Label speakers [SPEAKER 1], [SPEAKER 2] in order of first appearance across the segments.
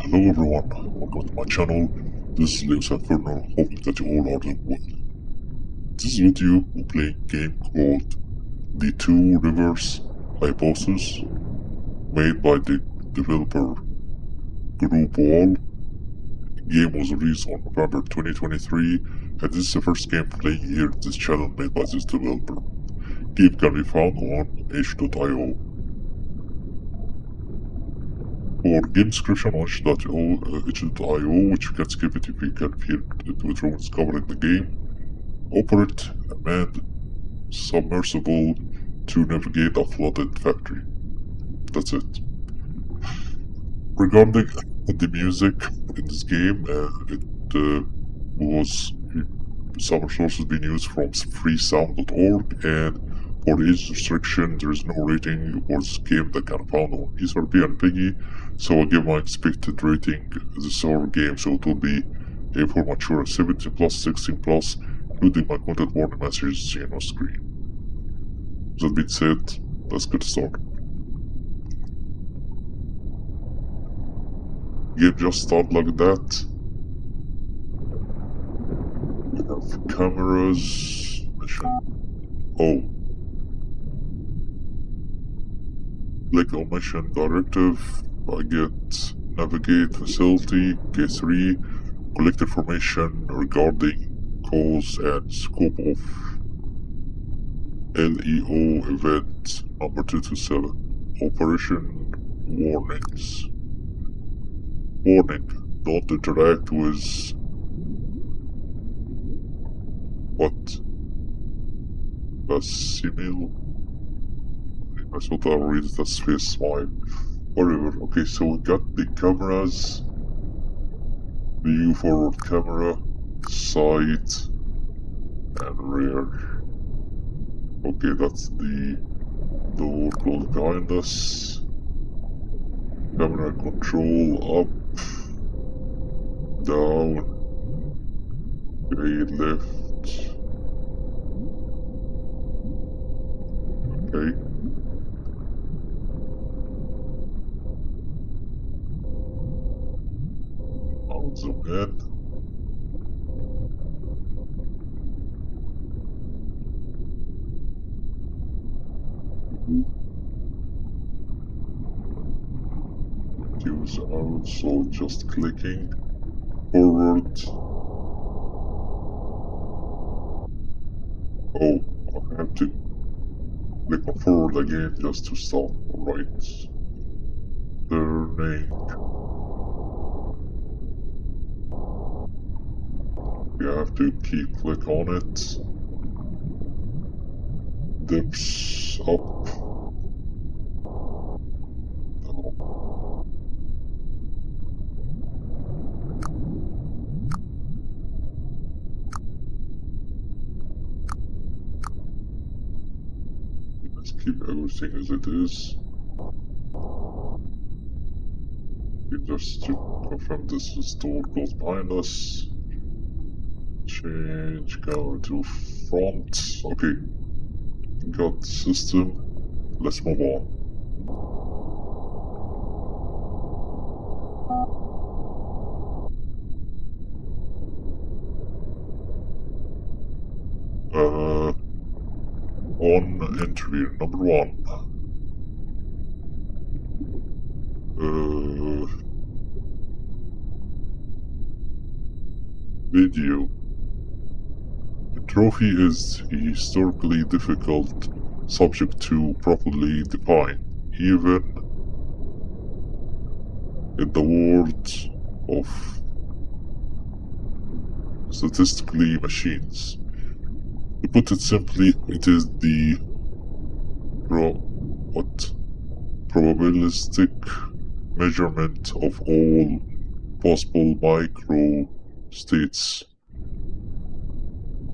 [SPEAKER 1] Hello everyone, welcome to my channel. This is L.E.O. hoping that you all are doing well. This video will play a game called The Two Rivers Hypothesis, made by the developer Grubwall. The game was released on November 2023, and this is the first game playing here on this channel made by this developer. Game can be found on H.io. For game description on H.io, which you can skip it if you can feel it with rules covering the game. Operate a manned submersible to navigate a flooded factory. That's it. Regarding the music in this game, was some sources being used from freesound.org, and for age restriction, there is no rating for this game that can be found on Etherpy and Piggy, so I give my expected rating this horror game, so it will be a for mature 17 plus, 16 plus, including my content warning messages seen on screen. That being said, let's get started. Game just start like that. We have cameras, mission. Oh. Click on mission directive. I get navigate facility, K3, collect information regarding cause and scope of L.E.O. event number 227. Operation warnings. Warning, don't interact with what? Basimil? I thought I read that space smile. Whatever. Okay, so we got the cameras. View forward camera, side, and rear. Okay, that's the door closed behind us. Camera control up, down, okay, left. Okay. I'll zoom in. Use arrows, so just clicking forward. Oh, I have to click on forward again just to start right. Turning. You have to keep click on it. Dips up. Down. Let's keep everything as it is. Just to confirm this is door close behind us. Change camera to front. Okay. Got system. Let's move on. On Entropy, number 1. Video. Entropy is a historically difficult subject to properly define, even in the world of statistically machines. To put it simply, it is the probabilistic measurement of all possible micro-states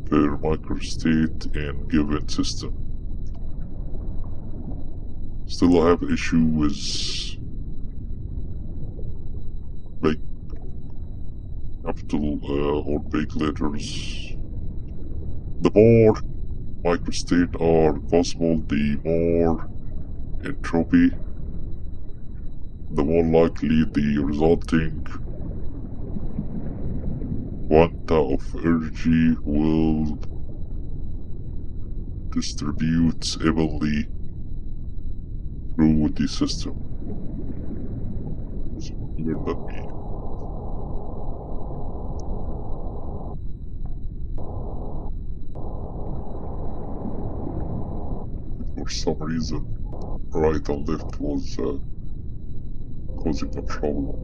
[SPEAKER 1] per microstate in given system. Still, I have issue with like capital or big letters. The more microstate are possible, the more entropy the more likely the resulting quanta of energy will distribute evenly through the system. So whatever that means. For some reason, right and left was causing a problem.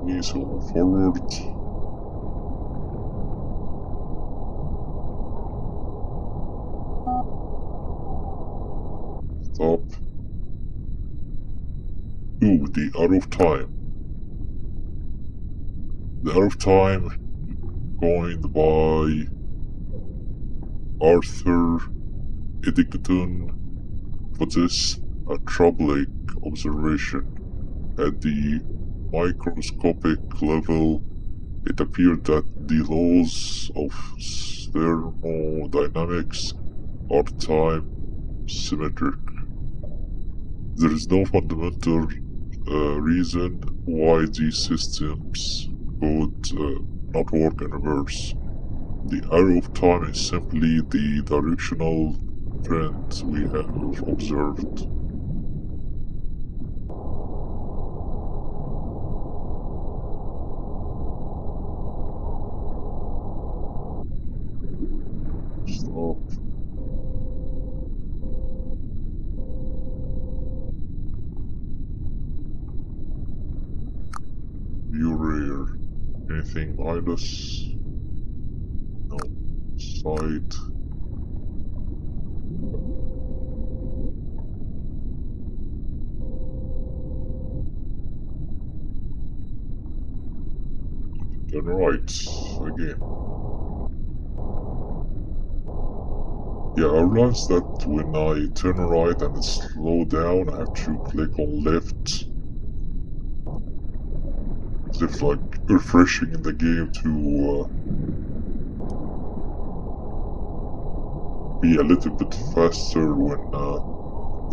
[SPEAKER 1] Okay, so move forward. Stop. Ooh, the out of time. The out of time coined by Arthur Eddington possessed a troubling observation. At the microscopic level, it appeared that the laws of thermodynamics are time symmetric. There is no fundamental reason why these systems could not work in reverse. The arrow of time is simply the directional trend we have observed. Stop. View rare. Anything behind us? No. Side. Turn right. Again. Yeah, I realized that when I turn right and slow down, I have to click on left. As if like refreshing in the game to be a little bit faster when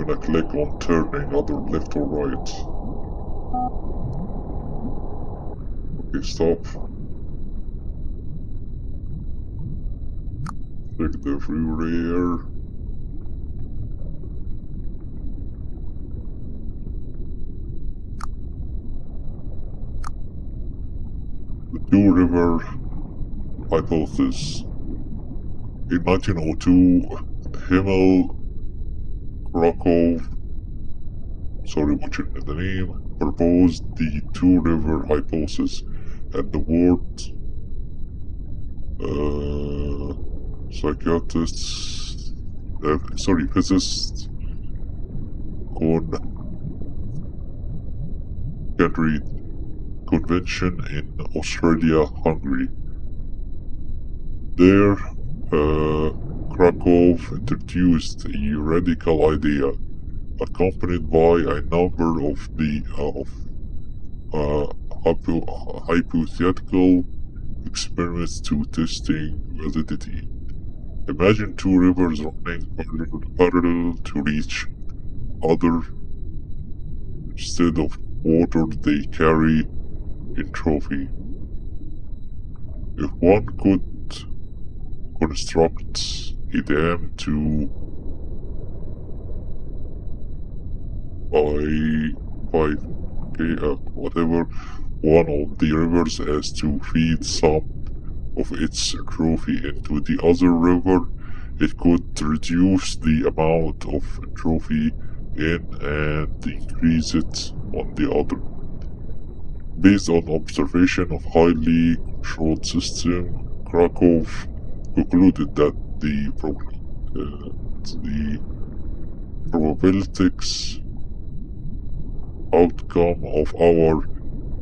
[SPEAKER 1] I click on turning either left or right. Okay, stop. Check the rear. The two river hypothesis. In 1902, Himmel, Krakow, sorry butchered the name, proposed the two river hypothesis, and the word physicist Henry Convention in Australia, Hungary. There, Krakow introduced a radical idea, accompanied by a number of hypothetical experiments to testing validity. Imagine two rivers running parallel to each other. Instead of water, they carry entropy. If one could construct a dam to by whatever one of the rivers has to feed some of its entropy into the other river, it could reduce the amount of entropy in and increase it on the other. Based on observation of highly controlled system, Krakow concluded that the probabilistics outcome of our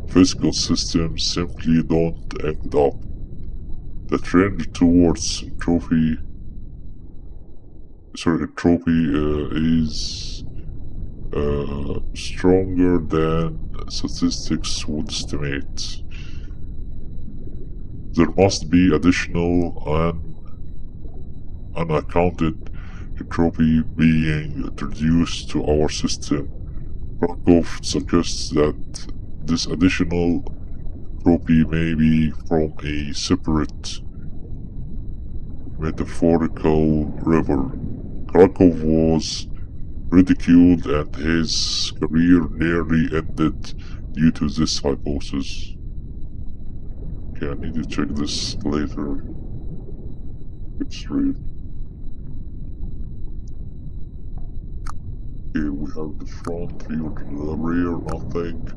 [SPEAKER 1] physical system simply don't add up. The trend towards entropy is stronger than statistics would estimate. There must be additional unaccounted entropy being introduced to our system. Krakow suggests that this additional entropy may be from a separate metaphorical river. Krakow was ridiculed and his career nearly ended due to this hypothesis. Okay, I need to check this later. It's real. Okay, we have the front view, the rear, nothing.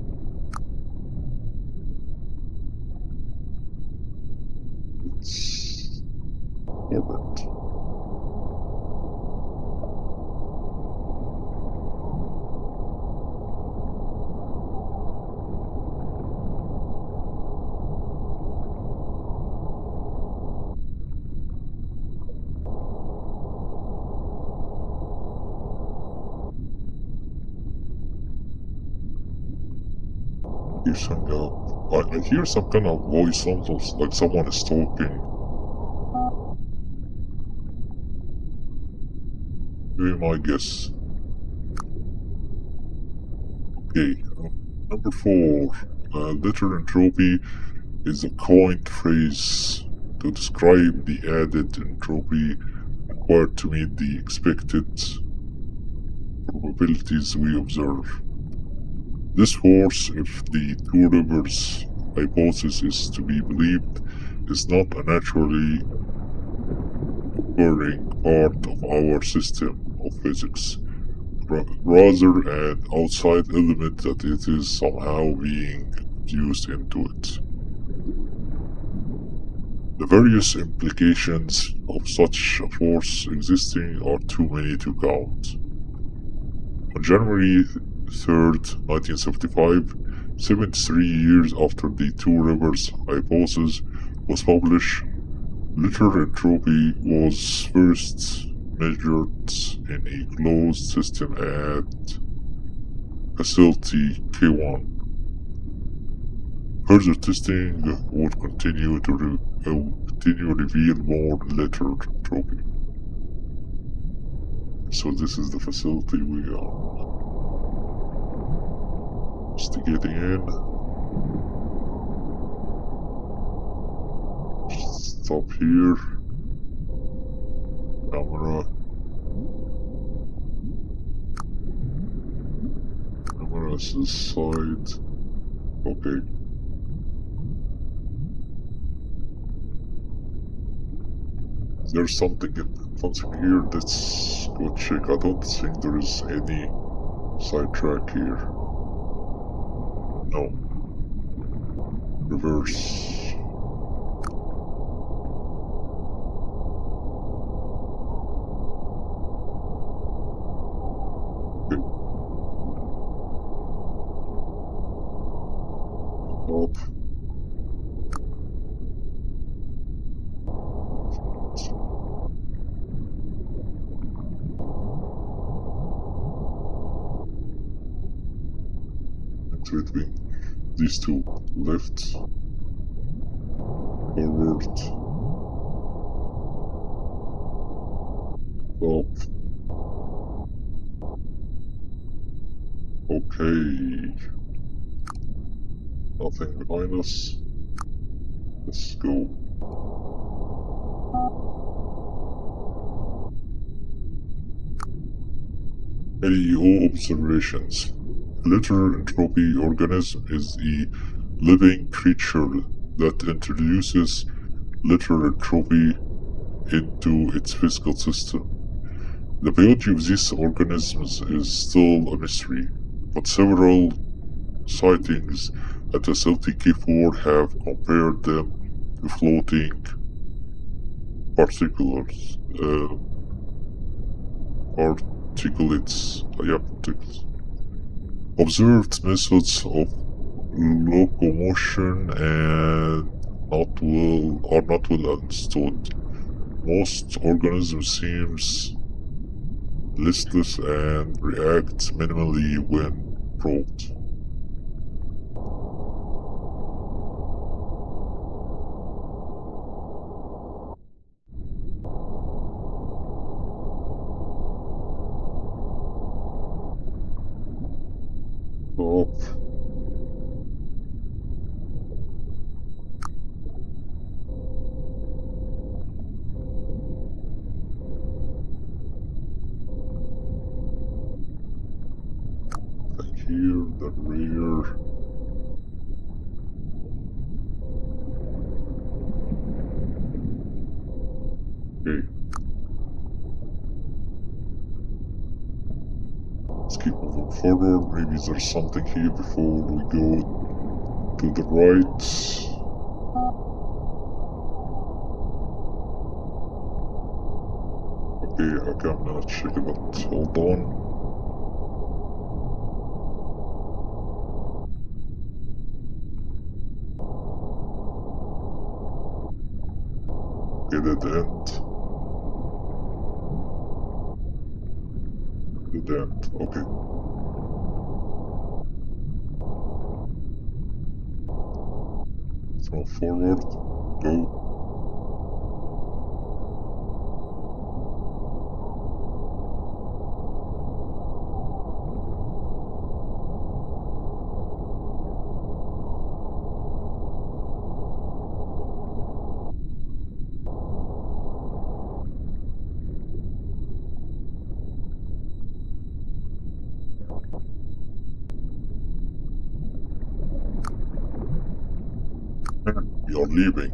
[SPEAKER 1] It's alright. Hear some I hear some kind of voice, almost like someone is talking. Be my guess. Okay, number 4. Lateral entropy is a coined phrase to describe the added entropy required to meet the expected probabilities we observe. This force, if the two rivers hypothesis is to be believed, is not a naturally occurring part of our system of physics, rather an outside element that it is somehow being fused into it. The various implications of such a force existing are too many to count. On January 3rd, 1975, 73 years after the Two Rivers hypothesis was published, lateral entropy was first measured in a closed system at facility K1. Further testing would continue to reveal more lateral entropy. So this is the facility we are investigating in. Stop here. Camera. Camera is this side. Okay. There's something here. Let's go check. I don't think there is any sidetrack here. No. Reverse. Okay. Stop. Between these two, left, forward, stop. Okay, nothing behind us. Let's go. L.E.O. observations. Lateral entropy organism is a living creature that introduces lateral entropy into its physical system. The biology of these organisms is still a mystery, but several sightings at facility K4 have compared them to floating particulates. Particles. Observed methods of locomotion and are not well understood. Most organisms seems listless and react minimally when probed. here, the rear. Okay. Let's keep moving forward. Maybe there's something here before we go to the right. Okay, I cannot check it, but hold on. Okay, dead end. Dead end, okay. Throw forward, go. And we are leaving.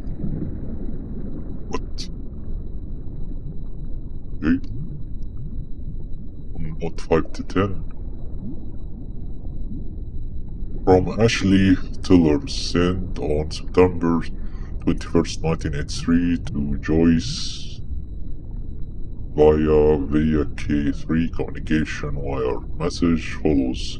[SPEAKER 1] What? Okay. What 5 to 10? From Ashley Tiller, sent on September 21st, 1983 to Joyce via K3 communication wire. Message follows.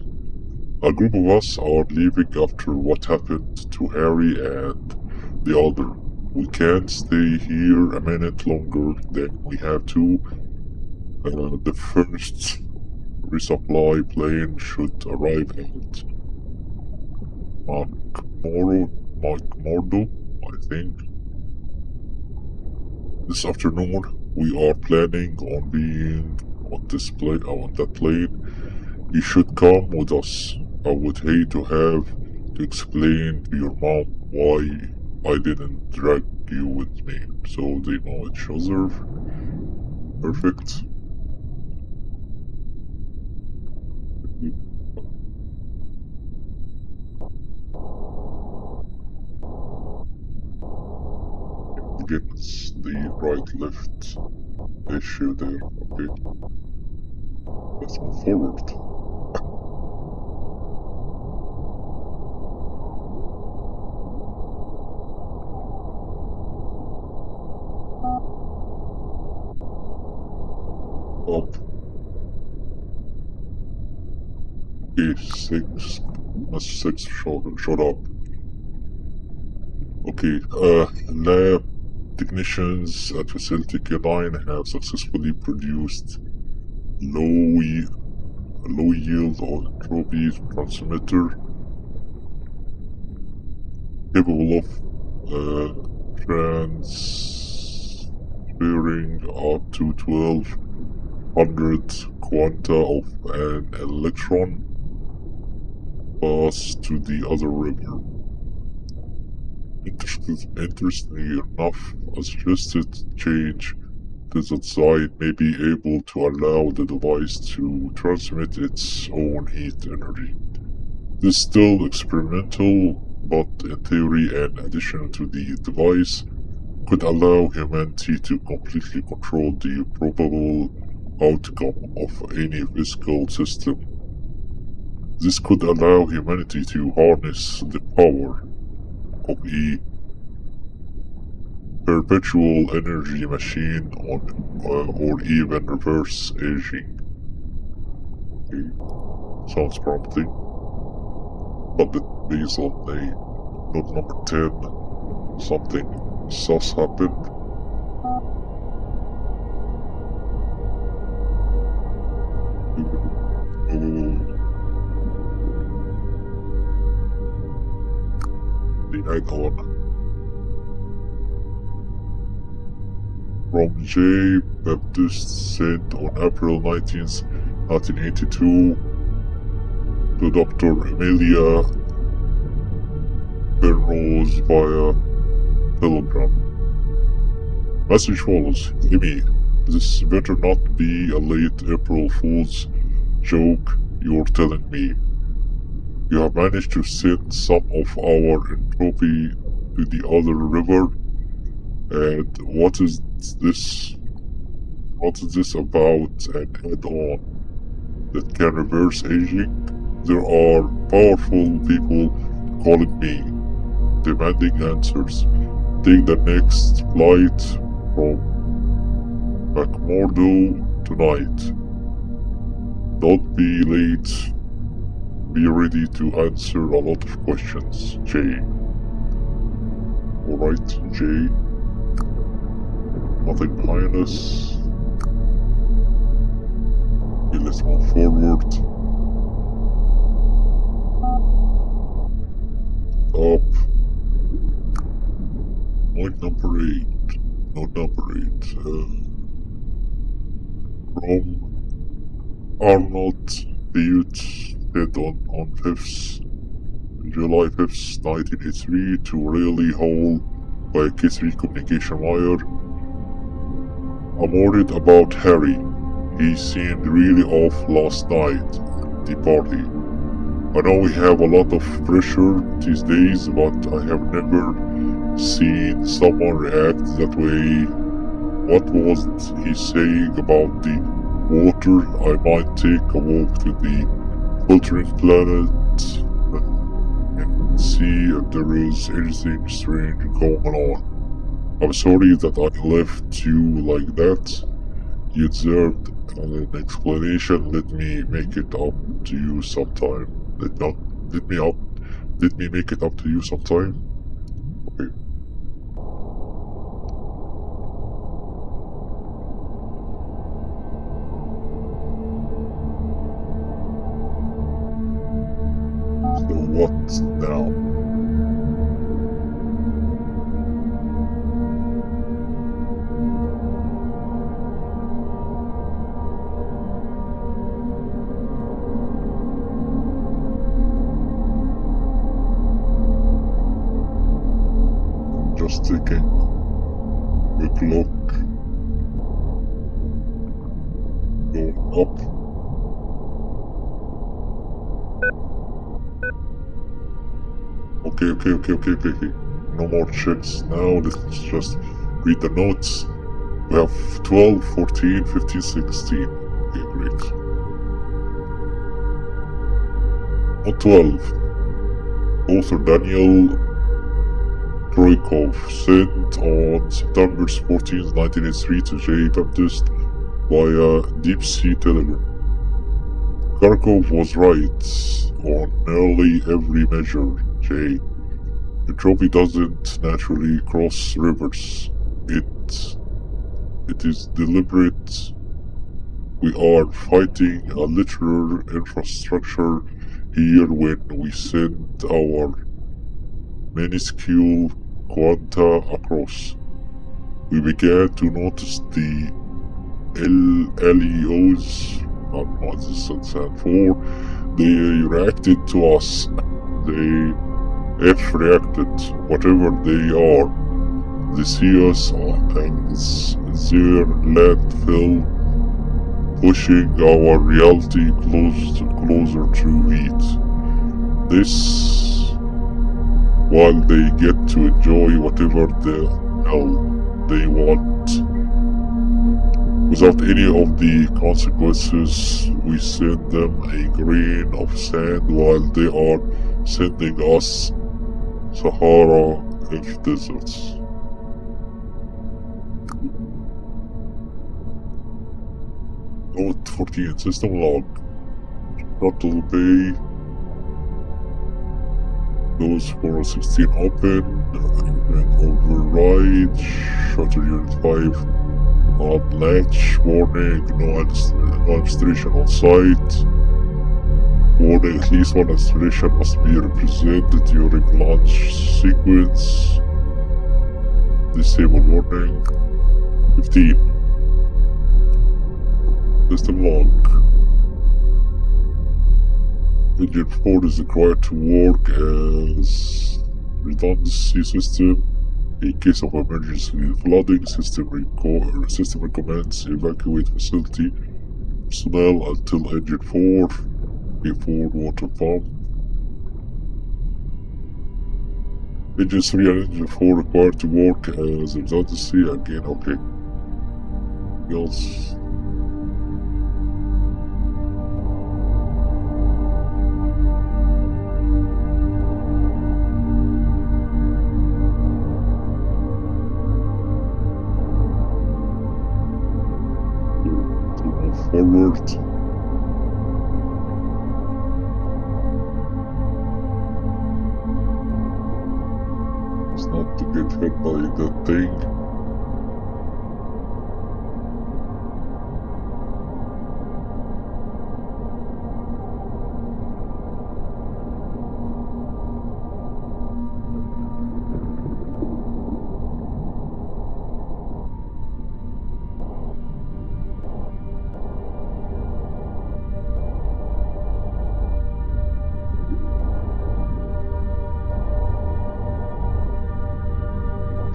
[SPEAKER 1] A group of us are leaving after what happened to Harry and the other. We can't stay here a minute longer than we have to. The first resupply plane should arrive at McMurdo, I think. This afternoon, we are planning on being on that plane. You should come with us. I would hate to have to explain to your mom why I didn't drag you with me. So they know each other. Perfect. Against the right-left issue there. Okay. Let's move forward. Up. Okay, 6. That's 6 showed up. Okay, lab technicians at Facility K9 have successfully produced low-yield On Entropy transmitter capable of transferring up to 1200 quanta of an electron pass to the other river. Interestingly enough, a suggested change to the design may be able to allow the device to transmit its own heat energy. This is still experimental, but in theory, an addition to the device could allow humanity to completely control the probable outcome of any physical system. This could allow humanity to harness the power of a perpetual energy machine or even reverse aging. Okay. Sounds promising. But based on the note number 10, something sus happened. The icon from J. Baptist sent on April 19th, 1982 to Dr. Emilia Penrose via telegram. Message follows. Amy, this better not be a late April Fool's joke you're telling me. You have managed to send some of our entropy to the other river. And what is this? What is this about an add-on that can reverse aging? There are powerful people calling me, demanding answers. Take the next flight from McMurdo tonight. Don't be late. Be ready to answer a lot of questions, Jay. Alright, Jay. Nothing behind us. Okay, let's move forward. Up. Point number 8. Note number 8. From Arnold Butte head on July 5th, 1983 to Raleigh Hall by K3 communication wire. I'm worried about Harry. He seemed really off last night at the party. I know we have a lot of pressure these days, but I have never seen someone react that way. What was he saying about the water? I might take a walk to the filtering planet and see if there is anything strange going on. I'm sorry that I left you like that. You deserved an explanation. Let me make it up to you sometime. Let me make it up to you sometime. Okay. So what now? Just taking a quick look. Going up. Okay. No more checks now. Let's just read the notes. We have 12, 14, 15, 16. Okay, great. Not 12. Author Daniel Kroikov sent on September 14, 1983 to J. Baptist via Deep Sea Telegram. Kharkov was right on nearly every measure, J. Entropy doesn't naturally cross rivers. It is deliberate. We are fighting a literal infrastructure here when we send our minuscule quanta across. We began to notice the L.E.Os, I don't know what this stands for. They reacted to us. They F-reacted, whatever they are. They see us and it's their landfill pushing our reality closer to it. This, while they get to enjoy whatever the hell they want, without any of the consequences. We send them a grain of sand while they are sending us Sahara and deserts. Note 14, system log. Throttle bay. Doors 416 open. Override. Shutter unit 5 on latch. Warning, no installation on site. Warning, at least one installation must be represented during launch sequence. Disable warning. 15. System log. Engine 4 is required to work as redundancy system in case of emergency flooding. System recommends evacuate facility personnel until engine 4 before water pump. Engine 3 and Engine 4 required to work as a redundancy again. Okay. Else. To move forward. It's not to get hit by that thing.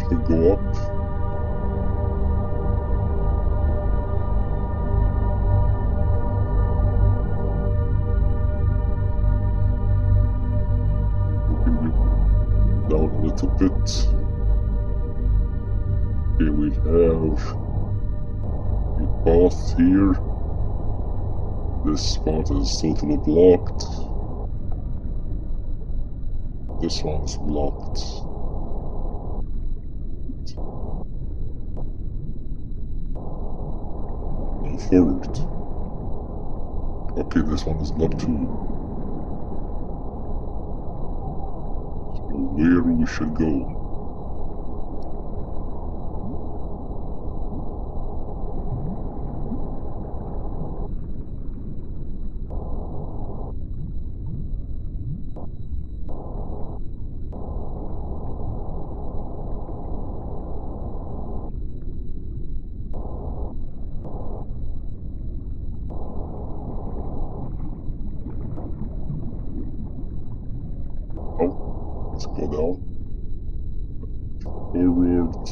[SPEAKER 1] To go up. Down a little bit. Okay, we have a path here. This part is totally blocked. This one's blocked. Move forward. Okay, this one is blocked too. So where we should go? Let's go down. Forward.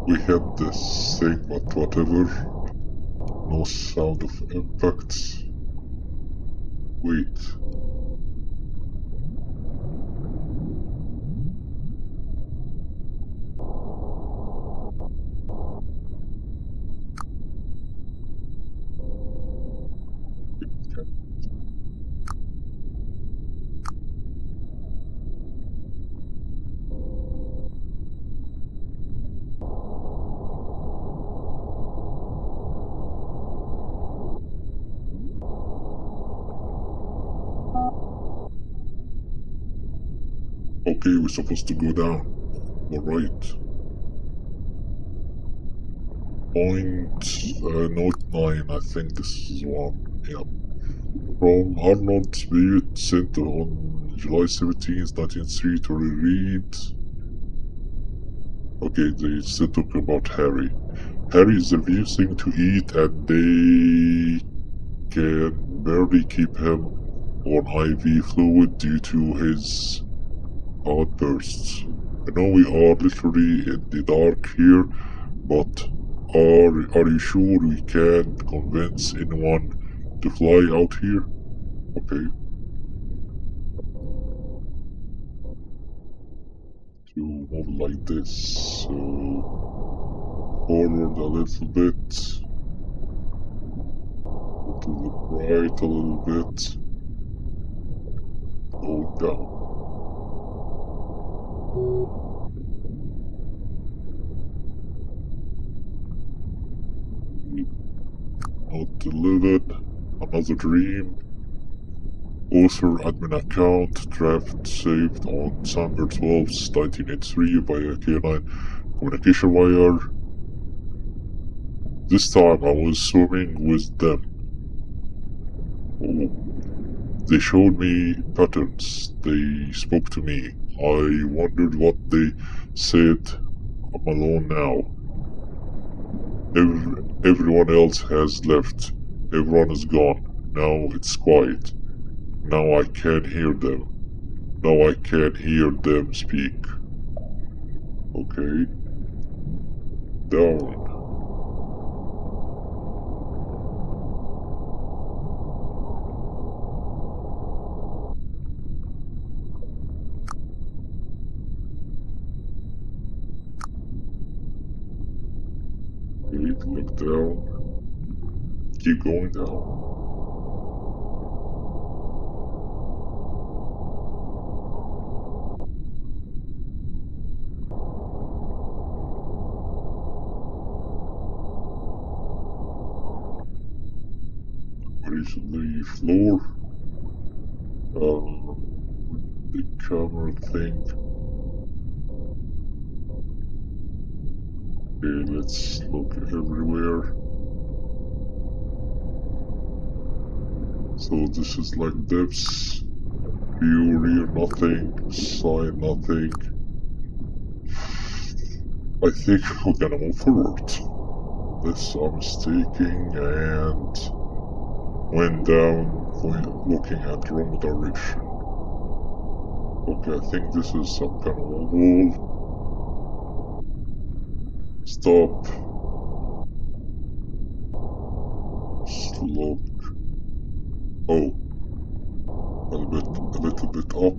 [SPEAKER 1] We hit this thing, but whatever. No sound of impact. Wait. Okay, we're supposed to go down. Alright. Note 9, I think this is one. Yeah. From Arnold Spirit sent on July 17th, 1903 to reread. Okay, they still talk about Harry. Harry is refusing to eat and they can barely keep him on IV fluid due to his outbursts. I know we are literally in the dark here, but are you sure we can convince anyone to fly out here? Okay. To move like this, so forward a little bit, to the right a little bit, go down. Not delivered. Another dream. Author admin account. Draft saved on December 12th, 1983 by a K9 communication wire. This time I was swimming with them. Oh. They showed me patterns. They spoke to me. I wondered what they said. I'm alone now. Everyone else has left. Everyone is gone. Now it's quiet. Now I can't hear them. Now I can't hear them speak. Okay. Down. Wait, look down. Keep going down. Where is the floor? The camera thing. Okay, let's look everywhere. So this is like depths, view, rear, nothing, side, nothing. I think we're gonna move forward. This I'm mistaking and went down looking at the wrong direction. Okay, I think this is some kind of wall. Stop. Slope. Oh, a little bit up.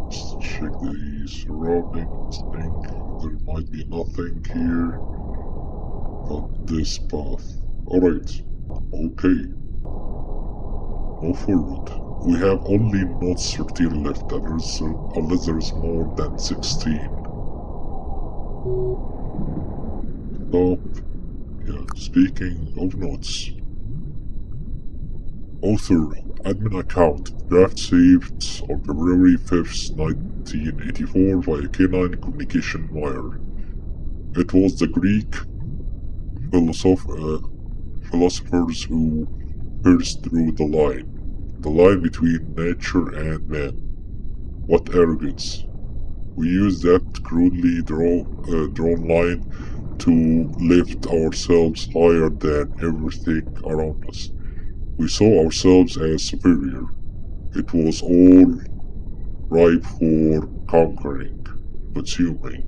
[SPEAKER 1] Let's check the surroundings. Think there might be nothing here but this path. Alright, okay, move forward. We have only nodes 13 left, unless there is more than 16. Stop. Yeah, speaking of nodes. Author, admin account, draft saved on February 5th, 1984 via K9 communication wire. It was the Greek philosophers who first drew the line between nature and man. What arrogance. We use that crudely drawn line to lift ourselves higher than everything around us. We saw ourselves as superior. It was all ripe for conquering, consuming,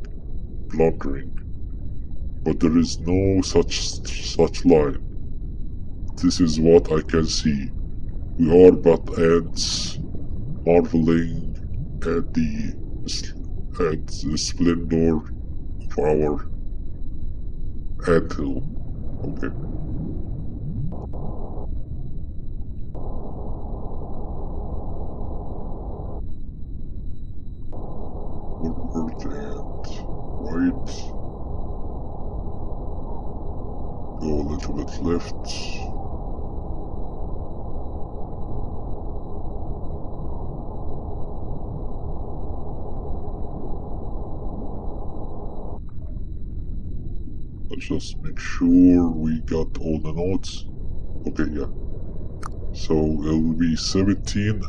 [SPEAKER 1] plundering. But there is no such line. This is what I can see. We are but ants marveling at the splendor of our anthill. Okay. Forward and right. Go a little bit left. Let's just make sure we got all the notes. Okay, yeah. So it'll be 17.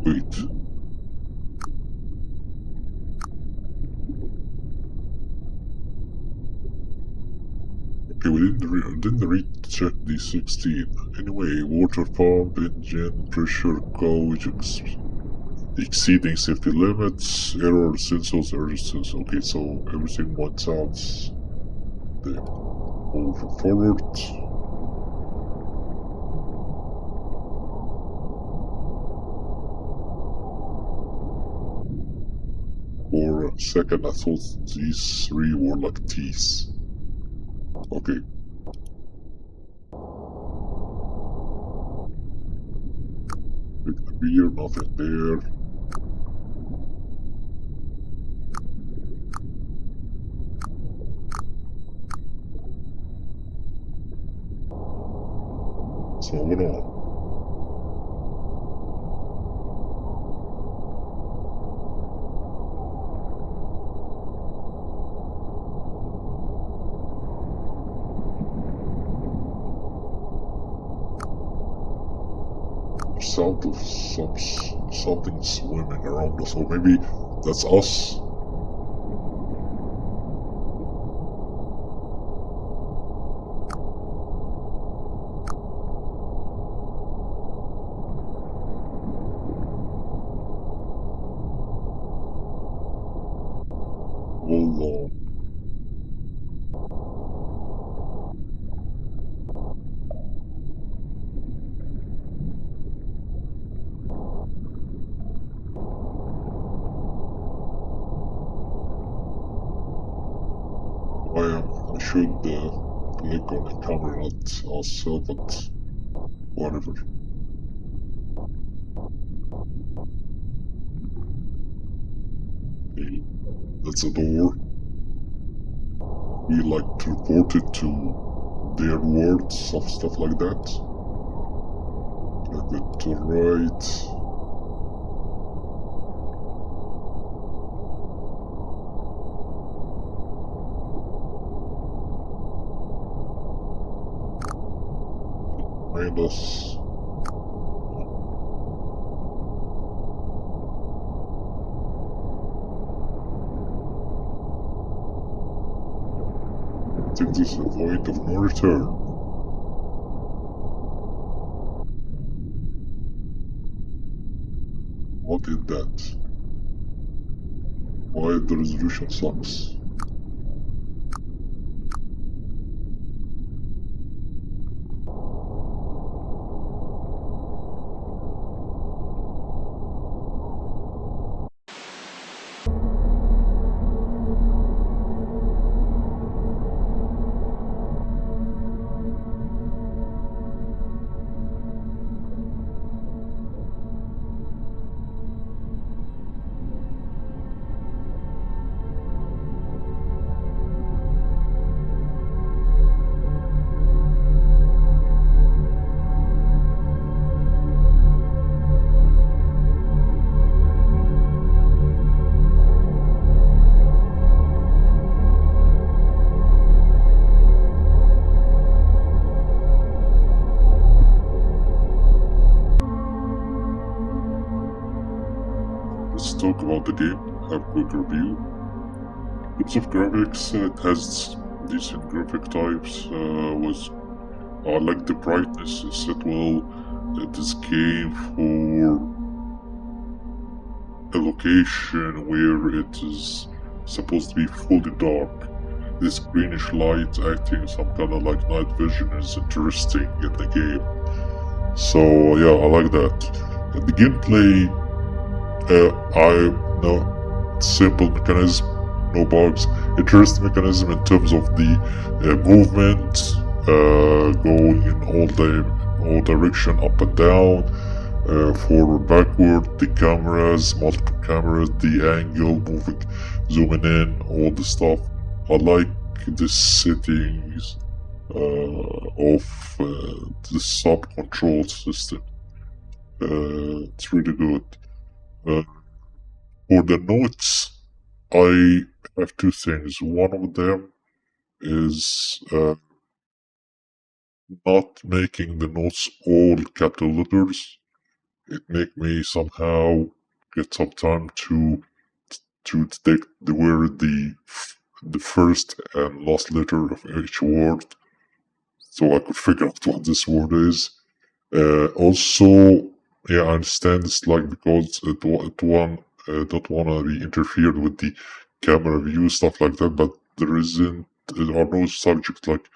[SPEAKER 1] Wait. Okay, we didn't recheck the 16. Anyway, water pump, engine, pressure gauge, exceeding safety limits, error sensors, resistance. Okay, so everything went out there. Move forward. For a second, I thought these three were like teeth. Okay. Pick the beer, nothing there. So moving on. sound of something swimming around us, or maybe that's us. Hold on. I should click on the camera, not ourselves, but whatever. Okay, that's a door. We like to report it to their words, stuff like that. Click it to right. Behind us. I think this is a point of no return. What is that? Why the resolution sucks? Let's talk about the game, have a quick review. In terms of graphics, it has decent graphic types. I like the brightness, is set well. This game for a location where it is supposed to be fully dark. This greenish light acting some kind of like night vision is interesting in the game. So yeah, I like that. The gameplay, simple mechanism, no bugs. Interesting mechanism in terms of the movement, going in all direction, up and down, forward, backward, the cameras, multiple cameras, the angle, moving, zooming in, all the stuff. I like the settings of the sub control system. It's really good. For the notes, I have two things. One of them is not making the notes all capital letters. It make me somehow get some time to detect where the first and last letter of each word, so I could figure out what this word is. Also, yeah, I understand it's like because don't want to be interfered with the camera view, stuff like that, but there are no subjects like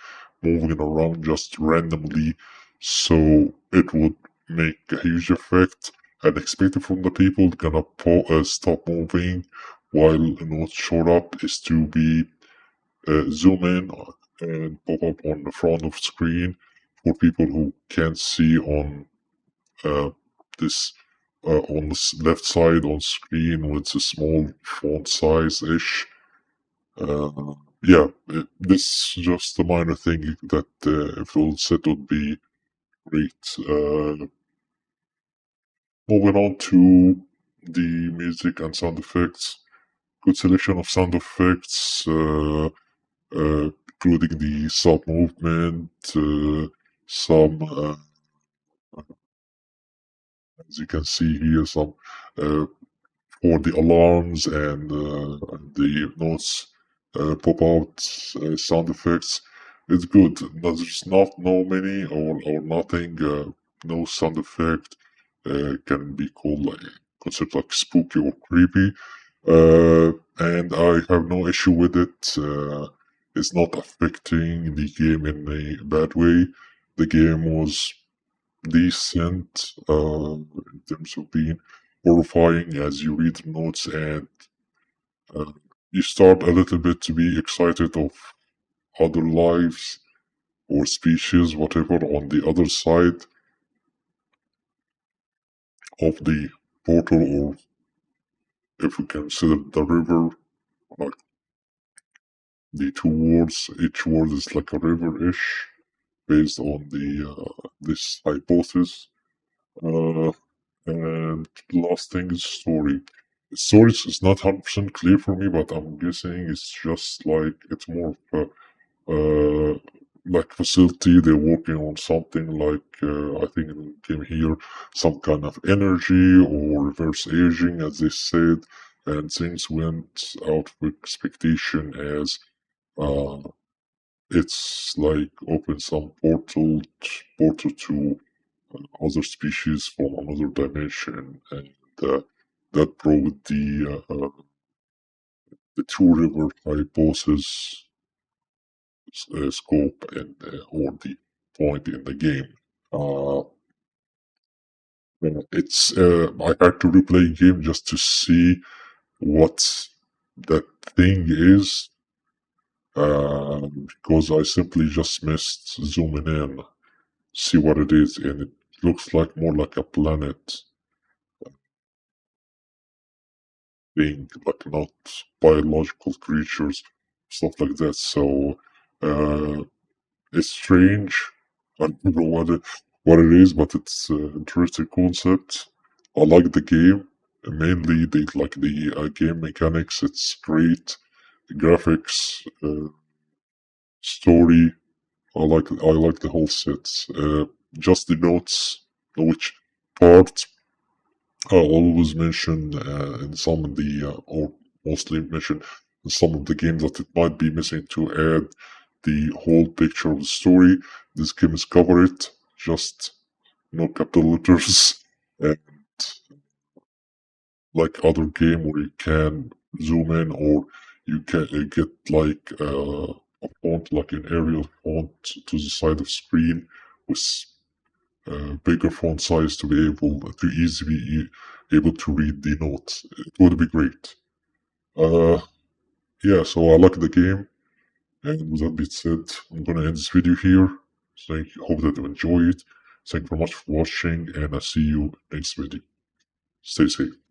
[SPEAKER 1] moving around just randomly, so it would make a huge effect. And expected from the people gonna stop moving while notes showed up is to be zoom in and pop up on the front of screen for people who can't see on uh, this on the left side on screen with a small font size ish. Yeah, this is just a minor thing that if it was set would be great. Moving on to the music and sound effects. Good selection of sound effects, including the sub movement, some As you can see here, some for the alarms and the notes pop out sound effects. It's good. There's not no many or nothing. No sound effect can be called like considered like spooky or creepy. And I have no issue with it. It's not affecting the game in a bad way. The game was decent in terms of being horrifying as you read the notes, and uh, you start a little bit to be excited of other lives or species, whatever, on the other side of the portal, or if we consider the river, like the two words, each word is like a river-ish, based on the this hypothesis. Uh, And last thing is story. Story is not 100% clear for me, but I'm guessing it's just like it's more of a like facility. They're working on something like I think in the game here, some kind of energy or reverse aging, as they said, and things went out of expectation as uh, it's like open some portal to other species from another dimension, and uh, that brought the two river hypothesis scope and or the point in the game. Uh, it's I had to replay the game just to see what that thing is, because I simply just missed zooming in, see what it is, and it looks like more like a planet being, like not biological creatures, stuff like that. So it's strange. I don't know what it is, but it's an interesting concept. I like the game. Mainly the like the game mechanics. It's great. The graphics, story. I like the whole set. Just the notes, which part I always mention in some of the, or mostly mention in some of the games that it might be missing to add the whole picture of the story. This game is cover it, just no capital letters, and like other game where you can zoom in or you can get like a font, like an Arial font to the side of screen with bigger font size to be able to read the notes. It would be great. Uh, yeah, so I like the game, and with that being said, I'm gonna end this video here. Hope that you enjoy it. Thank you very much for watching, and I'll see you next video. Stay safe.